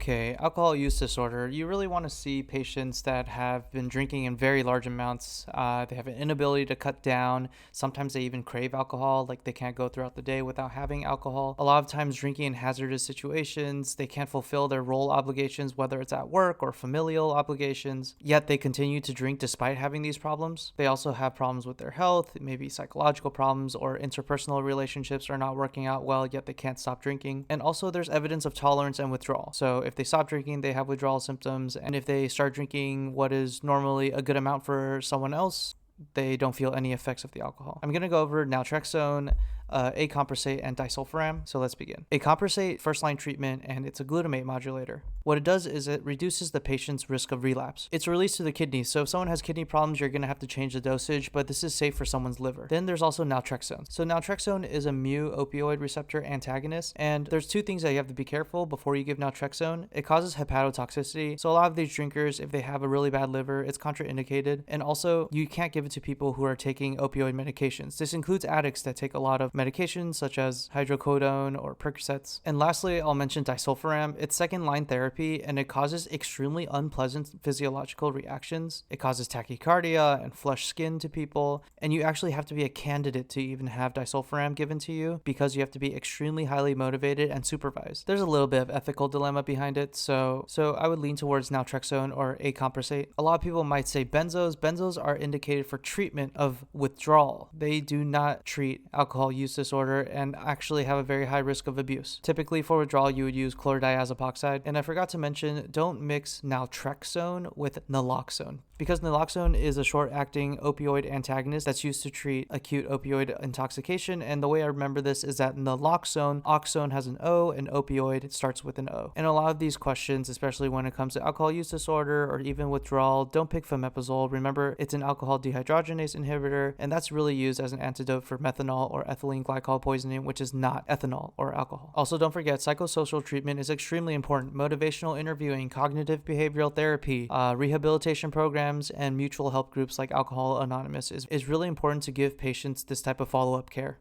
Okay, alcohol use disorder. You really want to see patients that have been drinking in very large amounts. They have an inability to cut down. Sometimes they even crave alcohol, like they can't go throughout the day without having alcohol. A lot of times, drinking in hazardous situations, they can't fulfill their role obligations, whether it's at work or familial obligations, yet they continue to drink despite having these problems. They also have problems with their health, maybe psychological problems, or interpersonal relationships are not working out well, yet they can't stop drinking. And also, there's evidence of tolerance and withdrawal. So, if they stop drinking, they have withdrawal symptoms. And if they start drinking what is normally a good amount for someone else, they don't feel any effects of the alcohol. I'm going to go over naltrexone, acompressate, and disulfiram. So let's begin. Acompressate, first-line treatment, and it's a glutamate modulator. What it does is it reduces the patient's risk of relapse. It's released to the kidneys, so if someone has kidney problems, you're going to have to change the dosage, but this is safe for someone's liver. Then there's also naltrexone. So naltrexone is a mu-opioid receptor antagonist, and there's two things that you have to be careful before you give naltrexone. It causes hepatotoxicity, so a lot of these drinkers, if they have a really bad liver, it's contraindicated, and also you can't give it to people who are taking opioid medications. This includes addicts that take a lot of medications such as hydrocodone or Percocets. And lastly, I'll mention disulfiram. It's second-line therapy, and it causes extremely unpleasant physiological reactions. It causes tachycardia and flushed skin to people, and you actually have to be a candidate to even have disulfiram given to you because you have to be extremely highly motivated and supervised. There's a little bit of ethical dilemma behind it, so I would lean towards naltrexone or acompressate. A lot of people might say benzos. Benzos are indicated for treatment of withdrawal. They do not treat alcohol use disorder and actually have a very high risk of abuse. Typically for withdrawal, you would use chlordiazepoxide. And I forgot to mention, don't mix naltrexone with naloxone, because naloxone is a short-acting opioid antagonist that's used to treat acute opioid intoxication. And the way I remember this is that naloxone, oxone has an O, and opioid starts with an O. And a lot of these questions, especially when it comes to alcohol use disorder or even withdrawal, don't pick fomepizole. Remember, it's an alcohol dehydrogenase inhibitor, and that's really used as an antidote for methanol or ethylene glycol poisoning, which is not ethanol or alcohol. Also, don't forget, psychosocial treatment is extremely important. Motivational interviewing, cognitive behavioral therapy, rehabilitation programs, and mutual help groups like Alcohol Anonymous is really important to give patients this type of follow-up care.